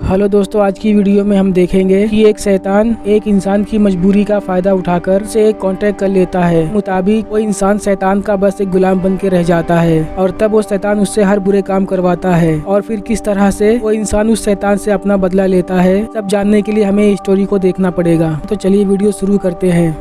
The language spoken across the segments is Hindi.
हेलो दोस्तों, आज की वीडियो में हम देखेंगे कि एक शैतान एक इंसान की मजबूरी का फायदा उठाकर उसे एक कॉन्ट्रैक्ट कर लेता है। मुताबिक वो इंसान शैतान का बस एक गुलाम बन के रह जाता है और तब वो शैतान उससे हर बुरे काम करवाता है और फिर किस तरह से वो इंसान उस शैतान से अपना बदला लेता है। सब जानने के लिए हमें इस स्टोरी को देखना पड़ेगा। तो चलिए वीडियो शुरू करते हैं।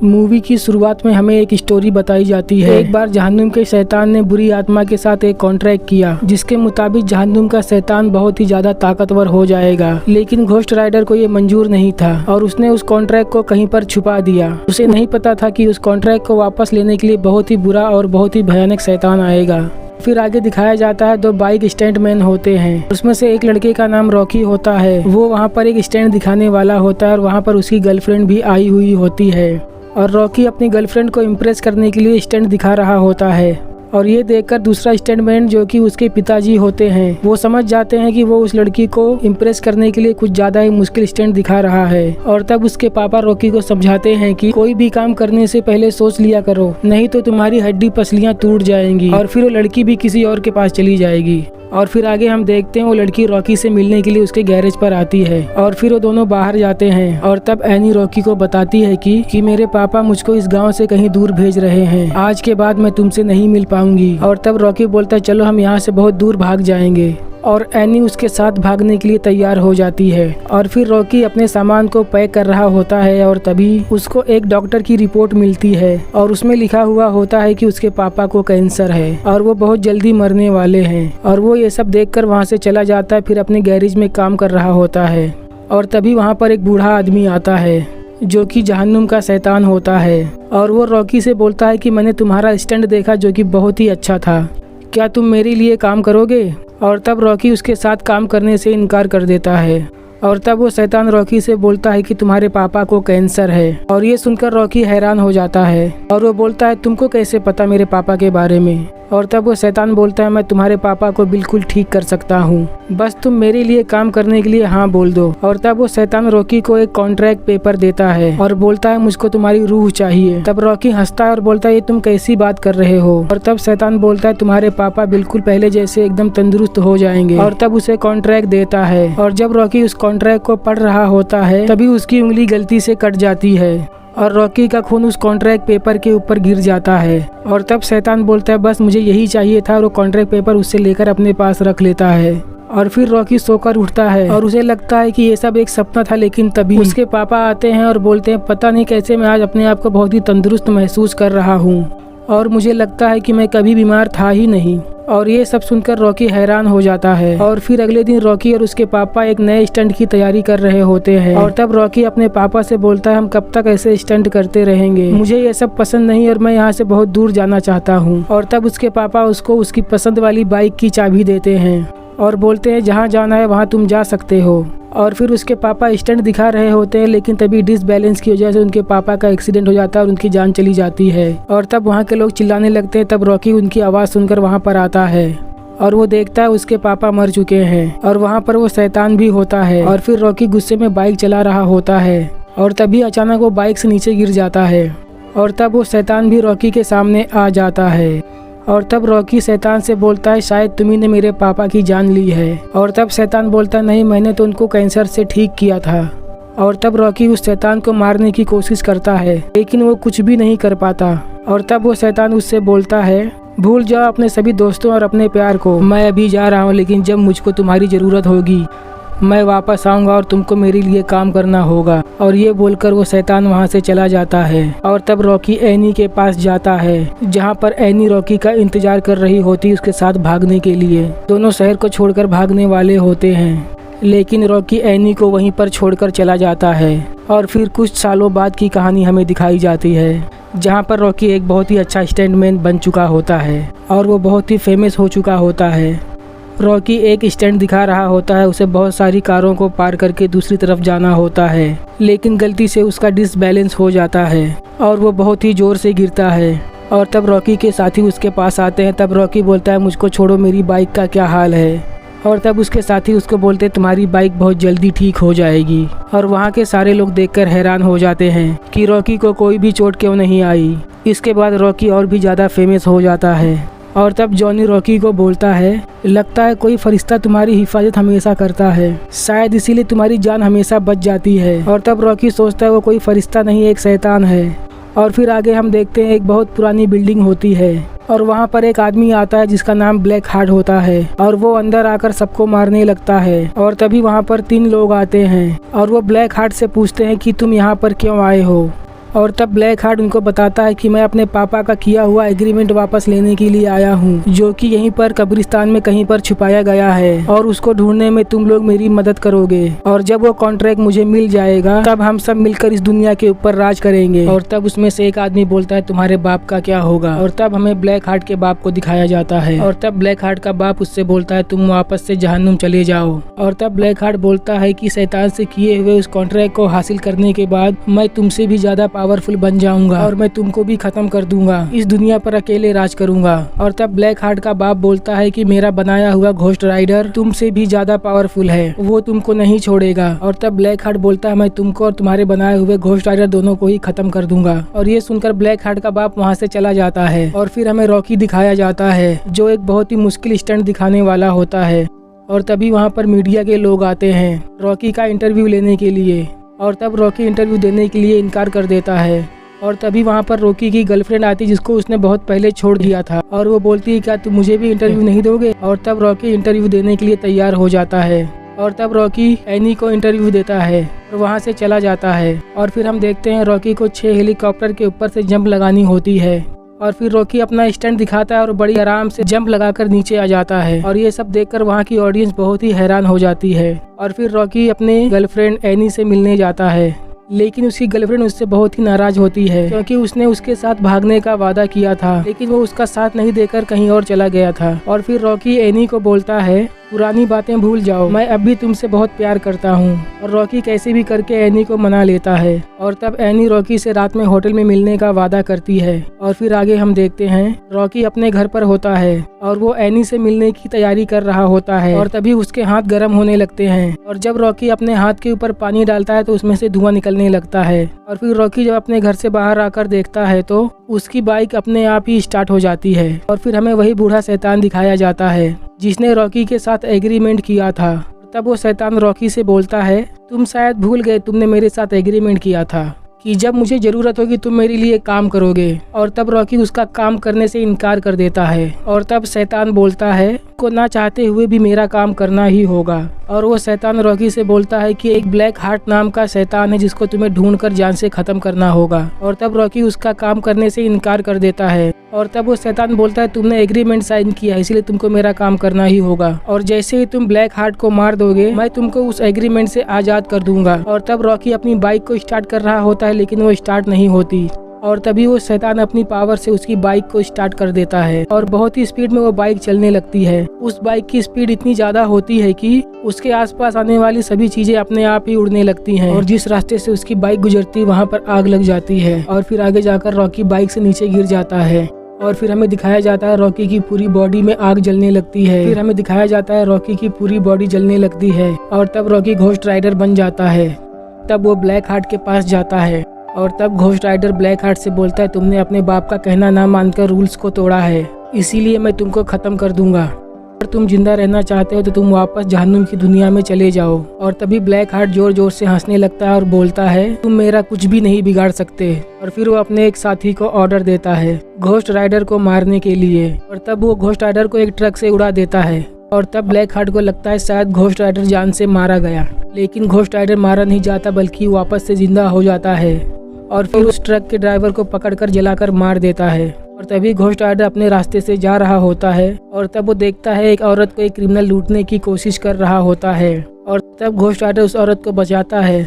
मूवी की शुरुआत में हमें एक स्टोरी बताई जाती है। एक बार जहन्नुम के शैतान ने बुरी आत्मा के साथ एक कॉन्ट्रैक्ट किया, जिसके मुताबिक जहन्नुम का शैतान बहुत ही ज्यादा ताकतवर हो जाएगा। लेकिन घोस्ट राइडर को ये मंजूर नहीं था और उसने उस कॉन्ट्रैक्ट को कहीं पर छुपा दिया। उसे नहीं पता था कि उस कॉन्ट्रैक्ट को वापस लेने के लिए बहुत ही बुरा और बहुत ही भयानक शैतान आएगा। फिर आगे दिखाया जाता है दो बाइक स्टैंडमैन होते हैं। उसमें से एक लड़के का नाम रॉकी होता है। वो वहाँ पर एक स्टैंड दिखाने वाला होता है और वहाँ पर उसकी गर्लफ्रेंड भी आई हुई होती है और रॉकी अपनी गर्लफ्रेंड को इम्प्रेस करने के लिए स्टैंड दिखा रहा होता है। और ये देखकर दूसरा स्टैंडमैन, जो कि उसके पिताजी होते हैं, वो समझ जाते हैं कि वो उस लड़की को इम्प्रेस करने के लिए कुछ ज्यादा ही मुश्किल स्टैंड दिखा रहा है। और तब उसके पापा रॉकी को समझाते हैं कि कोई भी काम करने से पहले सोच लिया करो, नहीं तो तुम्हारी हड्डी पसलियां टूट जाएंगी। और फिर वो लड़की भी किसी और के पास चली जाएगी। और फिर आगे हम देखते हैं वो लड़की रॉकी से मिलने के लिए उसके गैरेज पर आती है और फिर वो दोनों बाहर जाते हैं। और तब एनी रॉकी को बताती है कि मेरे पापा मुझको इस गांव से कहीं दूर भेज रहे हैं, आज के बाद मैं तुमसे नहीं मिल पाऊंगी। और तब रॉकी बोलता है चलो हम यहाँ से बहुत दूर भाग जाएंगे और एनी उसके साथ भागने के लिए तैयार हो जाती है। और फिर रॉकी अपने सामान को पैक कर रहा होता है और तभी उसको एक डॉक्टर की रिपोर्ट मिलती है और उसमें लिखा हुआ होता है कि उसके पापा को कैंसर है और वो बहुत जल्दी मरने वाले हैं। और वो ये सब देखकर वहाँ से चला जाता है, फिर अपने गैरेज में काम कर रहा होता है। और तभी वहाँ पर एक बूढ़ा आदमी आता है जो कि जहन्नुम का शैतान होता है और वो रॉकी से बोलता है कि मैंने तुम्हारा स्टैंड देखा जो कि बहुत ही अच्छा था, क्या तुम मेरे लिए काम करोगे? और तब रॉकी उसके साथ काम करने से इनकार कर देता है। और तब वो शैतान रॉकी से बोलता है कि तुम्हारे पापा को कैंसर है। और ये सुनकर रॉकी हैरान हो जाता है और वो बोलता है तुमको कैसे पता मेरे पापा के बारे में? और तब वो शैतान बोलता है मैं तुम्हारे पापा को बिल्कुल ठीक कर सकता हूँ, बस तुम मेरे लिए काम करने के लिए हाँ बोल दो। और तब वो शैतान रॉकी को एक कॉन्ट्रैक्ट पेपर देता है और बोलता है मुझको तुम्हारी रूह चाहिए। तब रॉकी हंसता है और बोलता है ये तुम कैसी बात कर रहे हो? और तब शैतान बोलता है तुम्हारे पापा बिल्कुल पहले जैसे एकदम तंदुरुस्त हो जाएंगे। और तब उसे कॉन्ट्रैक्ट देता है और जब रॉकी उस कॉन्ट्रैक्ट को पढ़ रहा होता है तभी उसकी उंगली गलती से कट जाती है और रॉकी का खून उस कॉन्ट्रैक्ट पेपर के ऊपर गिर जाता है। और तब शैतान बोलता है बस मुझे यही चाहिए था और वो कॉन्ट्रैक्ट पेपर उससे लेकर अपने पास रख लेता है। और फिर रॉकी सोकर उठता है और उसे लगता है कि ये सब एक सपना था। लेकिन तभी उसके पापा आते हैं और बोलते हैं पता नहीं कैसे मैं आज अपने आप को बहुत ही तंदुरुस्त महसूस कर रहा हूँ और मुझे लगता है कि मैं कभी बीमार था ही नहीं। और ये सब सुनकर रॉकी हैरान हो जाता है। और फिर अगले दिन रॉकी और उसके पापा एक नए स्टंट की तैयारी कर रहे होते हैं। और तब रॉकी अपने पापा से बोलता है हम कब तक ऐसे स्टंट करते रहेंगे, मुझे ये सब पसंद नहीं और मैं यहाँ से बहुत दूर जाना चाहता हूँ। और तब उसके पापा उसको उसकी पसंद वाली बाइक की चाबी देते हैं और बोलते हैं जहाँ जाना है वहाँ तुम जा सकते हो। और फिर उसके पापा स्टंट दिखा रहे होते हैं, लेकिन तभी डिसबैलेंस की वजह से उनके पापा का एक्सीडेंट हो जाता है और उनकी जान चली जाती है। और तब वहाँ के लोग चिल्लाने लगते हैं। तब रॉकी उनकी आवाज़ सुनकर वहाँ पर आता है और वो देखता है उसके पापा मर चुके हैं और वहाँ पर वो शैतान भी होता है। और फिर रॉकी गुस्से में बाइक चला रहा होता है और तभी अचानक वो बाइक से नीचे गिर जाता है और तब वो शैतान भी रॉकी के सामने आ जाता है। और तब रॉकी शैतान से बोलता है शायद तुम्ही ने मेरे पापा की जान ली है। और तब शैतान बोलता है नहीं, मैंने तो उनको कैंसर से ठीक किया था। और तब रॉकी उस शैतान को मारने की कोशिश करता है लेकिन वो कुछ भी नहीं कर पाता। और तब वो शैतान उससे बोलता है भूल जाओ अपने सभी दोस्तों और अपने प्यार को, मैं अभी जा रहा हूँ, लेकिन जब मुझको तुम्हारी ज़रूरत होगी मैं वापस आऊँगा और तुमको मेरे लिए काम करना होगा। और ये बोलकर वो शैतान वहाँ से चला जाता है। और तब रॉकी एनी के पास जाता है जहाँ पर एनी रॉकी का इंतजार कर रही होती उसके साथ भागने के लिए। दोनों शहर को छोड़कर भागने वाले होते हैं लेकिन रॉकी एनी को वहीं पर छोड़कर चला जाता है। और फिर कुछ सालों बाद की कहानी हमें दिखाई जाती है जहाँ पर रॉकी एक बहुत ही अच्छा स्टंटमैन बन चुका होता है और वो बहुत ही फेमस हो चुका होता है। रॉकी एक स्टंट दिखा रहा होता है, उसे बहुत सारी कारों को पार करके दूसरी तरफ जाना होता है लेकिन गलती से उसका डिसबैलेंस हो जाता है और वो बहुत ही ज़ोर से गिरता है। और तब रॉकी के साथी उसके पास आते हैं। तब रॉकी बोलता है मुझको छोड़ो, मेरी बाइक का क्या हाल है? और तब उसके साथी उसको बोलते हैं तुम्हारी बाइक बहुत जल्दी ठीक हो जाएगी। और वहाँ के सारे लोग देखकर हैरान हो जाते हैं कि रॉकी को कोई भी चोट क्यों नहीं आई। इसके बाद रॉकी और भी ज़्यादा फेमस हो जाता है और तब जॉनी रॉकी को बोलता है, लगता है कोई फरिश्ता तुम्हारी हिफाजत हमेशा करता है, शायद इसीलिए तुम्हारी जान हमेशा बच जाती है। और तब रॉकी सोचता है वो कोई फरिश्ता नहीं, एक शैतान है। और फिर आगे हम देखते हैं एक बहुत पुरानी बिल्डिंग होती है और वहाँ पर एक आदमी आता है जिसका नाम ब्लैक हार्ट होता है और वो अंदर आकर सबको मारने लगता है। और तभी वहाँ पर 3 लोग आते हैं और वो ब्लैक हार्ट से पूछते हैं कि तुम यहाँ पर क्यों आए हो। और तब ब्लैक हार्ट उनको बताता है कि मैं अपने पापा का किया हुआ एग्रीमेंट वापस लेने के लिए आया हूँ, जो कि यहीं पर कब्रिस्तान में कहीं पर छुपाया गया है और उसको ढूंढने में तुम लोग मेरी मदद करोगे। और जब वो कॉन्ट्रैक्ट मुझे मिल जाएगा तब हम सब मिलकर इस दुनिया के ऊपर राज करेंगे। और तब उसमें से एक आदमी बोलता है, तुम्हारे बाप का क्या होगा। और तब हमें ब्लैक हार्ट के बाप को दिखाया जाता है और तब ब्लैक हार्ट का बाप उससे बोलता है, तुम वापस से जहन्नुम चले जाओ। और तब ब्लैक हार्ट बोलता है कि शैतान से किए हुए उस कॉन्ट्रैक्ट को हासिल करने के बाद मैं तुमसे भी ज्यादा पावरफुल बन जाऊंगा और मैं तुमको भी खत्म कर दूंगा, इस दुनिया पर अकेले राज करूंगा। और तब ब्लैक हार्ट का बाप बोलता है कि मेरा बनाया हुआ घोस्ट राइडर तुमसे भी ज्यादा पावरफुल है, वो तुमको नहीं छोड़ेगा। और तब ब्लैक हार्ट बोलता है, मैं तुमको और तुम्हारे बनाए हुए घोस्ट राइडर दोनों को ही खत्म कर दूंगा। और ये सुनकर ब्लैक हार्ट का बाप वहाँ से चला जाता है। और फिर हमें रॉकी दिखाया जाता है जो एक बहुत ही मुश्किल स्टंट दिखाने वाला होता है। और तभी वहाँ पर मीडिया के लोग आते हैं रॉकी का इंटरव्यू लेने के लिए। और तब रॉकी इंटरव्यू देने के लिए इनकार कर देता है। और तभी वहाँ पर रॉकी की गर्लफ्रेंड आती है जिसको उसने बहुत पहले छोड़ दिया था और वो बोलती है, क्या तुम मुझे भी इंटरव्यू नहीं दोगे। और तब रॉकी इंटरव्यू देने के लिए तैयार हो जाता है। और तब रॉकी एनी को इंटरव्यू देता है और वहाँ से चला जाता है। और फिर हम देखते हैं रॉकी को 6 हेलीकॉप्टर के ऊपर से जंप लगानी होती है। और फिर रॉकी अपना स्टंट दिखाता है और बड़ी आराम से जंप लगाकर नीचे आ जाता है। और ये सब देखकर वहाँ की ऑडियंस बहुत ही हैरान हो जाती है। और फिर रॉकी अपने गर्लफ्रेंड एनी से मिलने जाता है, लेकिन उसकी गर्लफ्रेंड उससे बहुत ही नाराज होती है क्योंकि उसने उसके साथ भागने का वादा किया था, लेकिन वो उसका साथ नहीं देकर कहीं और चला गया था। और फिर रॉकी एनी को बोलता है, पुरानी बातें भूल जाओ, मैं अब भी तुमसे बहुत प्यार करता हूँ। और रॉकी कैसे भी करके एनी को मना लेता है। और तब एनी रॉकी से रात में होटल में मिलने का वादा करती है। और फिर आगे हम देखते हैं रॉकी अपने घर पर होता है और वो एनी से मिलने की तैयारी कर रहा होता है। और तभी उसके हाथ गर्म होने लगते हैं और जब रॉकी अपने हाथ के ऊपर पानी डालता है तो उसमें से धुआं निकलने लगता है। और फिर रॉकी जब अपने घर से बाहर आकर देखता है तो उसकी बाइक अपने आप ही स्टार्ट हो जाती है। और फिर हमें वही बूढ़ा शैतान दिखाया जाता है जिसने रॉकी के साथ एग्रीमेंट किया था। तब वो शैतान रॉकी से बोलता है, तुम शायद भूल गए तुमने मेरे साथ एग्रीमेंट किया था कि जब मुझे जरूरत होगी तुम मेरे लिए काम करोगे। और तब रॉकी उसका काम करने से इनकार कर देता है। और तब शैतान बोलता है, को ना चाहते हुए भी मेरा काम करना ही होगा। और वो शैतान रॉकी से बोलता है कि एक ब्लैक हार्ट नाम का शैतान है जिसको तुम्हें ढूंढकर जान से खत्म करना होगा। और तब रॉकी उसका काम करने से इनकार कर देता है। और तब वो शैतान बोलता है, तुमने एग्रीमेंट साइन किया है इसलिए तुमको मेरा काम करना ही होगा, और जैसे ही तुम ब्लैक हार्ट को मार दोगे मैं तुमको उस एग्रीमेंट से आजाद कर दूंगा। और तब रॉकी अपनी बाइक को स्टार्ट कर रहा होता है लेकिन वो स्टार्ट नहीं होती। और तभी वो शैतान अपनी पावर से उसकी बाइक को स्टार्ट कर देता है और बहुत ही स्पीड में वो बाइक चलने लगती है। उस बाइक की स्पीड इतनी ज्यादा होती है कि उसके आसपास आने वाली सभी चीजें अपने आप ही उड़ने लगती हैं और जिस रास्ते से उसकी बाइक गुजरती है वहाँ पर आग लग जाती है। और फिर आगे जाकर रॉकी बाइक से नीचे गिर जाता है। और फिर हमें दिखाया जाता है रॉकी की पूरी बॉडी में आग जलने लगती है। फिर हमें दिखाया जाता है रॉकी की पूरी बॉडी जलने लगती है और तब रॉकी घोस्ट राइडर बन जाता है। तब वो ब्लैक हार्ट के पास जाता है और तब घोस्ट राइडर ब्लैक हार्ट से बोलता है, तुमने अपने बाप का कहना ना मानकर रूल्स को तोड़ा है, इसीलिए मैं तुमको खत्म कर दूंगा। अगर तुम जिंदा रहना चाहते हो तो तुम वापस जहन्नुम की दुनिया में चले जाओ। और तभी ब्लैक हार्ट जोर जोर से हंसने लगता है और बोलता है, तुम मेरा कुछ भी नहीं बिगाड़ सकते। और फिर वो अपने एक साथी को ऑर्डर देता है घोस्ट राइडर को मारने के लिए। और तब वो घोस्ट राइडर को एक ट्रक से उड़ा देता है। और तब ब्लैक हार्ट को लगता है शायद घोस्ट राइडर जान से मारा गया, लेकिन घोस्ट राइडर मारा नहीं जाता बल्कि वापस से जिंदा हो जाता है। और फिर उस ट्रक के ड्राइवर को पकड़कर जलाकर मार देता है। और तभी घोस्ट राइडर अपने रास्ते से जा रहा होता है और तब वो देखता है एक औरत को एक क्रिमिनल लूटने की कोशिश कर रहा होता है। और तब घोस्ट राइडर उस औरत को बचाता है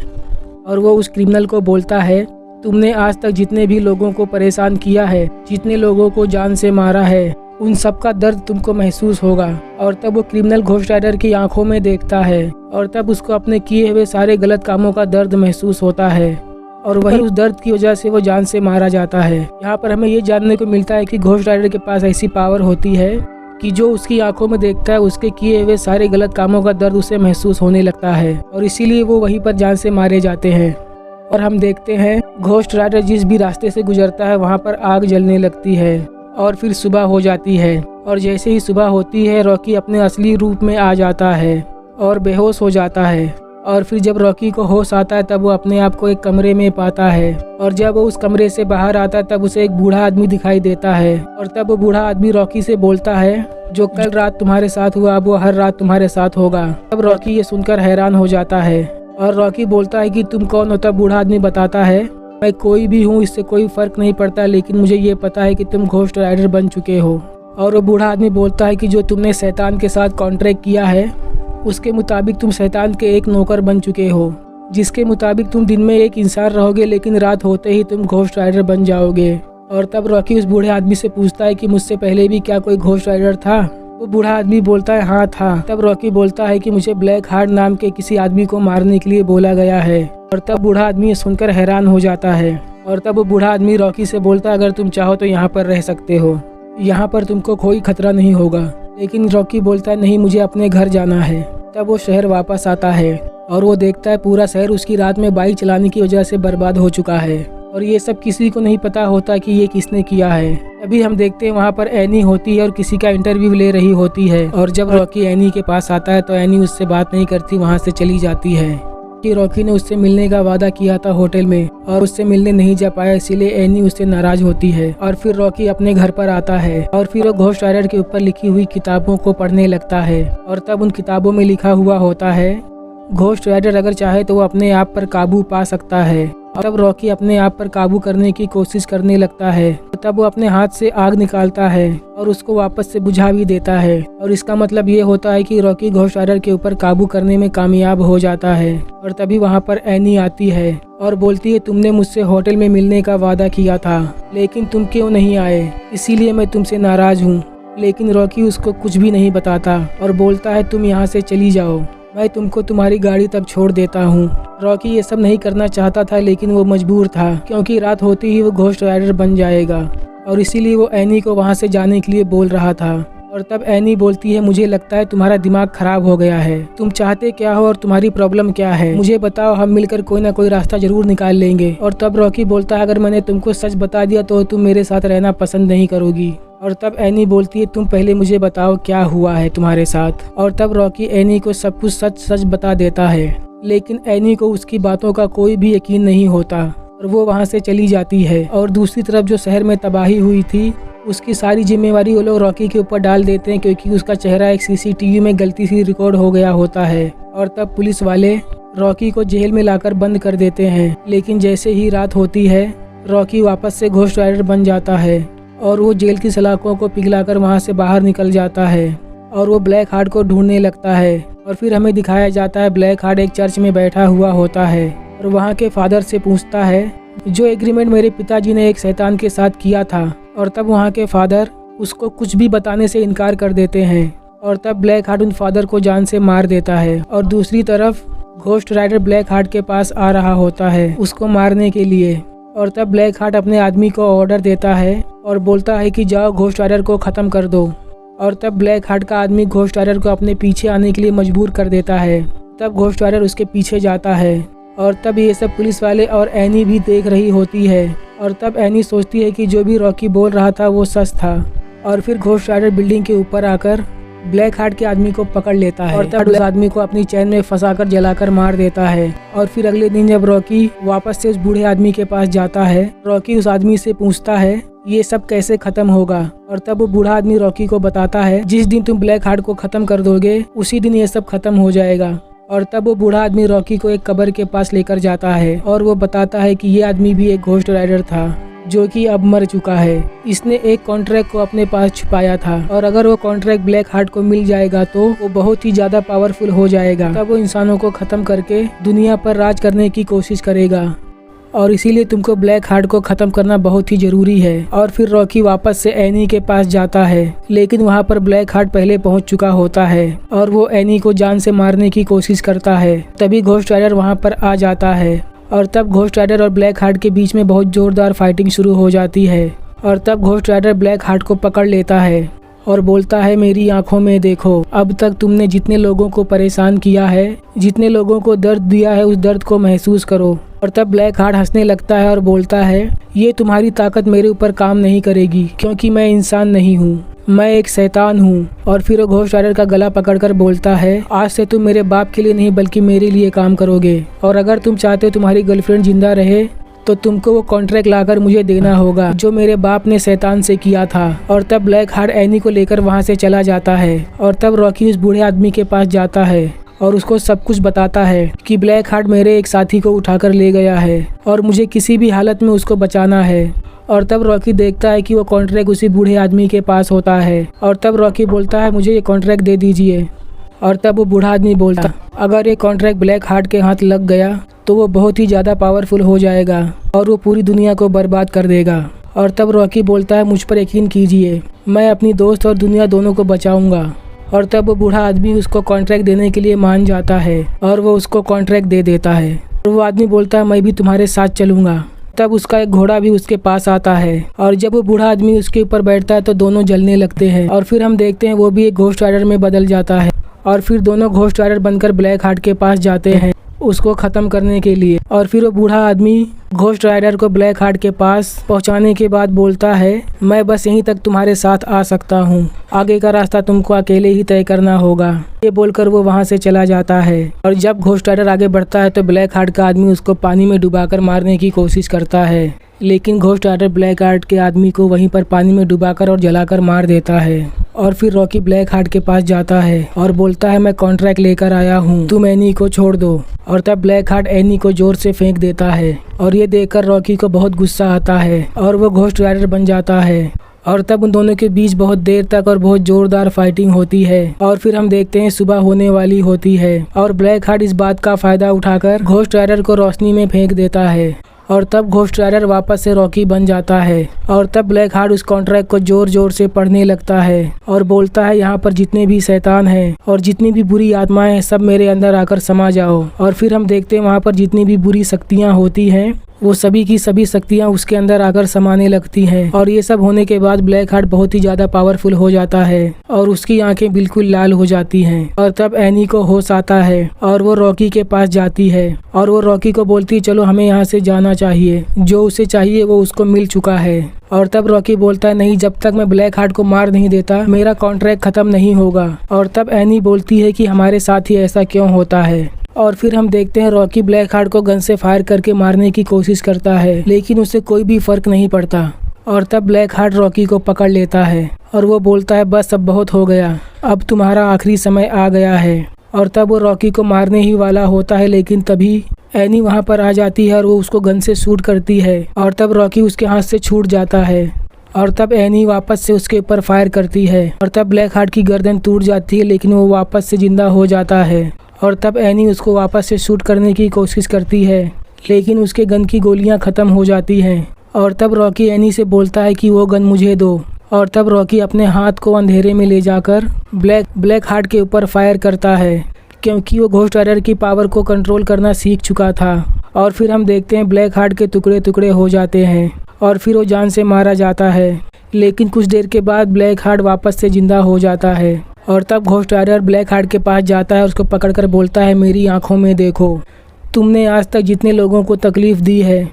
और वो उस क्रिमिनल को बोलता है, तुमने आज तक जितने भी लोगों को परेशान किया है, जितने लोगों को जान से मारा है, उन सबका दर्द तुमको महसूस होगा। और तब वो क्रिमिनल घोस्ट राइडर की आंखों में देखता है और तब उसको अपने किए हुए सारे गलत कामों का दर्द महसूस होता है और वही उस दर्द की वजह से वो जान से मारा जाता है। यहाँ पर हमें ये जानने को मिलता है कि घोस्ट राइडर के पास ऐसी पावर होती है कि जो उसकी आंखों में देखता है उसके किए हुए सारे गलत कामों का दर्द उसे महसूस होने लगता है और इसीलिए वो वहीं पर जान से मारे जाते हैं। और हम देखते हैं घोस्ट राइडर जिस भी रास्ते से गुजरता है वहाँ पर आग जलने लगती है और फिर सुबह हो जाती है। और जैसे ही सुबह होती है रॉकी अपने असली रूप में आ जाता है और बेहोश हो जाता है। और फिर जब रॉकी को होश आता है तब वो अपने आप को एक कमरे में पाता है और जब वो उस कमरे से बाहर आता है तब उसे एक बूढ़ा आदमी दिखाई देता है और तब वो बूढ़ा आदमी रॉकी से बोलता है जो कल रात तुम्हारे साथ हुआ अब वो हर रात तुम्हारे साथ होगा। तब रॉकी ये सुनकर हैरान हो जाता है और रॉकी बोलता है कि तुम कौन हो। तब बूढ़ा आदमी बताता है मैं कोई भी हूँ, इससे कोई फर्क नहीं पड़ता, लेकिन मुझे ये पता है कि तुम घोस्ट राइडर बन चुके हो। और वो बूढ़ा आदमी बोलता है कि जो तुमने शैतान के साथ कॉन्ट्रैक्ट किया है उसके मुताबिक तुम शैतान के एक नौकर बन चुके हो, जिसके मुताबिक तुम दिन में एक इंसान रहोगे लेकिन रात होते ही तुम घोस्ट राइडर बन जाओगे। और तब रॉकी उस बूढ़े आदमी से पूछता है कि मुझसे पहले भी क्या कोई घोस्ट राइडर था। वो बूढ़ा आदमी बोलता है हाँ था। तब रॉकी बोलता है कि मुझे ब्लैक हार्ट नाम के किसी आदमी को मारने के लिए बोला गया है। और तब बूढ़ा आदमी सुनकर हैरान हो जाता है और तब वो बूढ़ा आदमी रॉकी से बोलता है अगर तुम चाहो तो यहाँ पर रह सकते हो, यहाँ पर तुमको कोई खतरा नहीं होगा। लेकिन रॉकी बोलता है नहीं, मुझे अपने घर जाना है। तब वो शहर वापस आता है और वो देखता है पूरा शहर उसकी रात में बाइक चलाने की वजह से बर्बाद हो चुका है और ये सब किसी को नहीं पता होता कि ये किसने किया है। अभी हम देखते हैं वहाँ पर एनी होती है और किसी का इंटरव्यू ले रही होती है और जब रॉकी एनी के पास आता है तो एनी उससे बात नहीं करती, वहाँ से चली जाती है कि रॉकी ने उससे मिलने का वादा किया था होटल में और उससे मिलने नहीं जा पाया, इसीलिए एनी उससे नाराज होती है। और फिर रॉकी अपने घर पर आता है और फिर वो घोस्ट राइडर के ऊपर लिखी हुई किताबों को पढ़ने लगता है और तब उन किताबों में लिखा हुआ होता है घोस्ट राइडर अगर चाहे तो वो अपने आप पर काबू पा सकता है। और तब रॉकी अपने आप पर काबू करने की कोशिश करने लगता है। तब वो अपने हाथ से आग निकालता है और उसको वापस से बुझा भी देता है और इसका मतलब ये होता है कि रॉकी घोस्ट राइडर के ऊपर काबू करने में कामयाब हो जाता है। और तभी वहाँ पर एनी आती है और बोलती है तुमने मुझसे होटल में मिलने का वादा किया था लेकिन तुम क्यों नहीं आए, इसीलिए मैं तुमसे नाराज हूँ। लेकिन रॉकी उसको कुछ भी नहीं बताता और बोलता है तुम यहाँ से चली जाओ, मैं तुमको तुम्हारी गाड़ी तक छोड़ देता हूँ। रॉकी ये सब नहीं करना चाहता था लेकिन वो मजबूर था क्योंकि रात होते ही वो घोस्ट राइडर बन जाएगा और इसीलिए वो एनी को वहाँ से जाने के लिए बोल रहा था। और तब एनी बोलती है मुझे लगता है तुम्हारा दिमाग खराब हो गया है, तुम चाहते क्या हो और तुम्हारी प्रॉब्लम क्या है, मुझे बताओ, हम मिलकर कोई ना कोई रास्ता जरूर निकाल लेंगे। और तब रॉकी बोलता है अगर मैंने तुमको सच बता दिया तो तुम मेरे साथ रहना पसंद नहीं करोगी। और तब एनी बोलती है तुम पहले मुझे बताओ क्या हुआ है तुम्हारे साथ। और तब रॉकी एनी को सब कुछ सच सच बता देता है लेकिन एनी को उसकी बातों का कोई भी यकीन नहीं होता और वो वहाँ से चली जाती है। और दूसरी तरफ जो शहर में तबाही हुई थी उसकी सारी जिम्मेवारी वो लोग रॉकी के ऊपर डाल देते हैं क्योंकि उसका चेहरा एक सीसीटीवी में गलती से रिकॉर्ड हो गया होता है। और तब पुलिस वाले रॉकी को जेल में लाकर बंद कर देते हैं। लेकिन जैसे ही रात होती है रॉकी वापस से घोस्ट राइडर बन जाता है और वो जेल की सलाखों को पिघलाकर वहाँ से बाहर निकल जाता है और वो ब्लैक हार्ट को ढूंढने लगता है। और फिर हमें दिखाया जाता है ब्लैक हार्ट एक चर्च में बैठा हुआ होता है और वहाँ के फादर से पूछता है जो एग्रीमेंट मेरे पिताजी ने एक शैतान के साथ किया था। और तब वहाँ के फादर उसको कुछ भी बताने से इनकार कर देते हैं और तब ब्लैक हार्ट उन फादर को जान से मार देता है। और दूसरी तरफ घोस्ट राइडर ब्लैक हार्ट के पास आ रहा होता है उसको मारने के लिए। और तब ब्लैक हार्ट अपने आदमी को ऑर्डर देता है और बोलता है कि जाओ घोस्ट राइडर को ख़त्म कर दो। और तब ब्लैक हार्ट का आदमी घोस्ट राइडर को अपने पीछे आने के लिए मजबूर कर देता है। तब घोस्ट राइडर उसके पीछे जाता है और तब ये सब पुलिस वाले और एनी भी देख रही होती है। और तब एनी सोचती है कि जो भी रॉकी बोल रहा था वो सच था। और फिर घोस्ट राइडर बिल्डिंग के ऊपर आकर ब्लैक हार्ट के आदमी को पकड़ लेता है और तब उस आदमी को अपनी चैन में फंसाकर जलाकर मार देता है। और फिर अगले दिन जब रॉकी वापस से उस बूढ़े आदमी के पास जाता है रॉकी उस आदमी से पूछता है ये सब कैसे खत्म होगा। और तब वो बूढ़ा आदमी रॉकी को बताता है जिस दिन तुम ब्लैक हार्ट को खत्म कर दोगे उसी दिन ये सब खत्म हो जाएगा। और तब वो बूढ़ा आदमी रॉकी को एक कब्र के पास लेकर जाता है और वो बताता है कि ये आदमी भी एक घोस्ट राइडर था जो कि अब मर चुका है। इसने एक कॉन्ट्रैक्ट को अपने पास छुपाया था और अगर वो कॉन्ट्रैक्ट ब्लैक हार्ट को मिल जाएगा तो वो बहुत ही ज्यादा पावरफुल हो जाएगा। तब वो इंसानों को खत्म करके दुनिया पर राज करने की कोशिश करेगा और इसीलिए तुमको ब्लैक हार्ट को खत्म करना बहुत ही जरूरी है। और फिर रॉकी वापस से एनी के पास जाता है लेकिन वहाँ पर ब्लैक हार्ट पहले पहुँच चुका होता है और वो एनी को जान से मारने की कोशिश करता है। तभी घोस्ट राइडर वहाँ पर आ जाता है और तब घोस्ट राइडर और ब्लैक हार्ट के बीच में बहुत जोरदार फाइटिंग शुरू हो जाती है। और तब घोस्ट राइडर ब्लैक हार्ट को पकड़ लेता है और बोलता है मेरी आंखों में देखो, अब तक तुमने जितने लोगों को परेशान किया है, जितने लोगों को दर्द दिया है, उस दर्द को महसूस करो। और तब ब्लैक हार्ट हंसने लगता है और बोलता है ये तुम्हारी ताकत मेरे ऊपर काम नहीं करेगी, क्योंकि मैं इंसान नहीं हूँ, मैं एक शैतान हूँ। और फिर वो घोस्ट राइडर का गला पकड़कर बोलता है आज से तुम मेरे बाप के लिए नहीं बल्कि मेरे लिए काम करोगे, और अगर तुम चाहते हो तुम्हारी गर्लफ्रेंड जिंदा रहे तो तुमको वो कॉन्ट्रैक्ट लाकर मुझे देना होगा जो मेरे बाप ने शैतान से किया था। और तब ब्लैक हार्ट एनी को लेकर वहाँ से चला जाता है। और तब रॉकी उस बूढ़े आदमी के पास जाता है और उसको सब कुछ बताता है कि ब्लैक हार्ट मेरे एक साथी को उठाकर ले गया है और मुझे किसी भी हालत में उसको बचाना है। और तब रॉकी देखता है कि वो कॉन्ट्रैक्ट उसी बूढ़े आदमी के पास होता है। और तब रॉकी बोलता है मुझे ये कॉन्ट्रैक्ट दे दीजिए। और तब वो बूढ़ा आदमी बोलता अगर ये कॉन्ट्रैक्ट ब्लैक हार्ट के हाथ लग गया तो वो बहुत ही ज़्यादा पावरफुल हो जाएगा और वो पूरी दुनिया को बर्बाद कर देगा। और तब रॉकी बोलता है मुझ पर यकीन कीजिए, मैं अपनी दोस्त और दुनिया दोनों को बचाऊंगा। और तब वो बूढ़ा आदमी उसको कॉन्ट्रैक्ट देने के लिए मान जाता है और वो उसको कॉन्ट्रैक्ट दे देता है। और वो आदमी बोलता है मैं भी तुम्हारे साथ चलूंगा। तब उसका एक घोड़ा भी उसके पास आता है और जब वो बूढ़ा आदमी उसके ऊपर बैठता है तो दोनों जलने लगते हैं। और फिर हम देखते हैं वो भी एक घोस्ट राइडर में बदल जाता है और फिर दोनों घोस्ट राइडर बनकर ब्लैक हार्ट के पास जाते हैं उसको ख़त्म करने के लिए। और फिर वो बूढ़ा आदमी घोस्ट राइडर को ब्लैक हार्ट के पास पहुंचाने के बाद बोलता है मैं बस यहीं तक तुम्हारे साथ आ सकता हूं, आगे का रास्ता तुमको अकेले ही तय करना होगा। ये बोलकर वो वहां से चला जाता है। और जब घोस्ट राइडर आगे बढ़ता है तो ब्लैक हार्ट का आदमी उसको पानी में डुबाकर मारने की कोशिश करता है, लेकिन घोस्ट राइडर ब्लैक हार्ट के आदमी को वहीं पर पानी में डुबाकर और जलाकर मार देता है। और फिर रॉकी ब्लैक हार्ट के पास जाता है और बोलता है मैं कॉन्ट्रैक्ट लेकर आया हूँ, तुम एनी को छोड़ दो। और तब ब्लैक हार्ट एनी को जोर से फेंक देता है और ये देखकर रॉकी को बहुत गुस्सा आता है और वो घोस्ट राइडर बन जाता है। और तब उन दोनों के बीच बहुत देर तक और बहुत जोरदार फाइटिंग होती है। और फिर हम देखते हैं सुबह होने वाली होती है और ब्लैक हार्ट इस बात का फायदा उठाकर घोस्ट राइडर को रोशनी में फेंक देता है। और तब घोस्ट राइडर वापस से रॉकी बन जाता है। और तब ब्लैक हार्ट उस कॉन्ट्रैक्ट को जोर जोर से पढ़ने लगता है और बोलता है यहाँ पर जितने भी शैतान हैं और जितनी भी बुरी आत्माएं हैं सब मेरे अंदर आकर समा जाओ। और फिर हम देखते हैं वहाँ पर जितनी भी बुरी शक्तियाँ होती हैं वो सभी की सभी शक्तियाँ उसके अंदर आकर समाने लगती हैं। और ये सब होने के बाद ब्लैक हार्ट बहुत ही ज़्यादा पावरफुल हो जाता है और उसकी आंखें बिल्कुल लाल हो जाती हैं। और तब एनी को होश आता है और वो रॉकी के पास जाती है और वो रॉकी को बोलती है चलो हमें यहाँ से जाना चाहिए, जो उसे चाहिए वो उसको मिल चुका है। और तब रॉकी बोलता है नहीं, जब तक मैं ब्लैक हार्ट को मार नहीं देता मेरा कॉन्ट्रैक्ट खत्म नहीं होगा। और तब एनी बोलती है कि हमारे साथ ही ऐसा क्यों होता है। और फिर हम देखते हैं रॉकी ब्लैक हार्ट को गन से फायर करके मारने की कोशिश करता है, लेकिन उसे कोई भी फर्क नहीं पड़ता। और तब ब्लैक हार्ट रॉकी को पकड़ लेता है और वो बोलता है बस अब बहुत हो गया, अब तुम्हारा आखिरी समय आ गया है। और तब वो रॉकी को मारने ही वाला होता है, लेकिन तभी एनी वहाँ पर आ जाती है और वो उसको गन से शूट करती है और तब रॉकी उसके हाथ से छूट जाता है। और तब एनी वापस से उसके ऊपर फायर करती है और तब ब्लैक हार्ट की गर्दन टूट जाती है, लेकिन वो वापस से जिंदा हो जाता है। और तब एनी उसको वापस से शूट करने की कोशिश करती है, लेकिन उसके गन की गोलियां ख़त्म हो जाती हैं। और तब रॉकी एनी से बोलता है कि वो गन मुझे दो। और तब रॉकी अपने हाथ को अंधेरे में ले जाकर ब्लैक हार्ट के ऊपर फायर करता है, क्योंकि वो घोस्ट राइडर की पावर को कंट्रोल करना सीख चुका था। और फिर हम देखते हैं ब्लैक हार्ट के टुकड़े टुकड़े हो जाते हैं और फिर वो जान से मारा जाता है, लेकिन कुछ देर के बाद ब्लैक हार्ट वापस से जिंदा हो जाता है। और तब घोस्ट राइडर ब्लैक हार्ट के पास जाता है और उसको पकड़कर बोलता है मेरी आंखों में देखो, तुमने आज तक जितने लोगों को तकलीफ़ दी है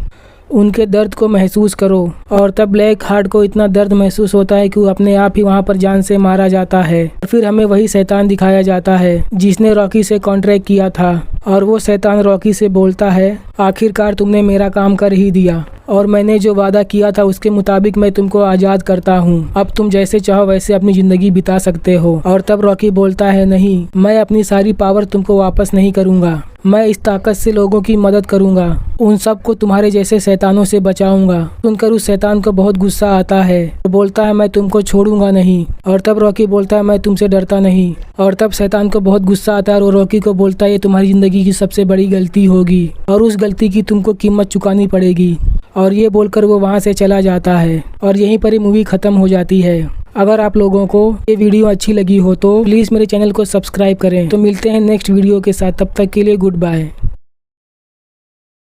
उनके दर्द को महसूस करो। और तब ब्लैक हार्ट को इतना दर्द महसूस होता है कि वो अपने आप ही वहाँ पर जान से मारा जाता है। और फिर हमें वही शैतान दिखाया जाता है जिसने रॉकी से कॉन्ट्रैक्ट किया था और वो शैतान रॉकी से बोलता है आखिरकार तुमने मेरा काम कर ही दिया और मैंने जो वादा किया था उसके मुताबिक मैं तुमको आज़ाद करता हूँ, अब तुम जैसे चाहो वैसे अपनी ज़िंदगी बिता सकते हो। और तब रॉकी बोलता है नहीं, मैं अपनी सारी पावर तुमको वापस नहीं करूँगा, मैं इस ताकत से लोगों की मदद करूँगा, उन सबको तुम्हारे जैसे शैतानों से बचाऊँगा। सुनकर उस शैतान को बहुत गुस्सा आता है और बोलता है मैं तुमको छोड़ूंगा नहीं। और तब रॉकी बोलता है मैं तुमसे डरता नहीं। और तब शैतान को बहुत गुस्सा आता है और रॉकी को बोलता है ये तुम्हारी ज़िंदगी की सबसे बड़ी गलती होगी और उस गलती की तुमको कीमत चुकानी पड़ेगी। और ये बोलकर वो वहाँ से चला जाता है और यहीं पर ही मूवी ख़त्म हो जाती है। अगर आप लोगों को ये वीडियो अच्छी लगी हो तो प्लीज़ मेरे चैनल को सब्सक्राइब करें। तो मिलते हैं नेक्स्ट वीडियो के साथ, तब तक के लिए गुड बाय।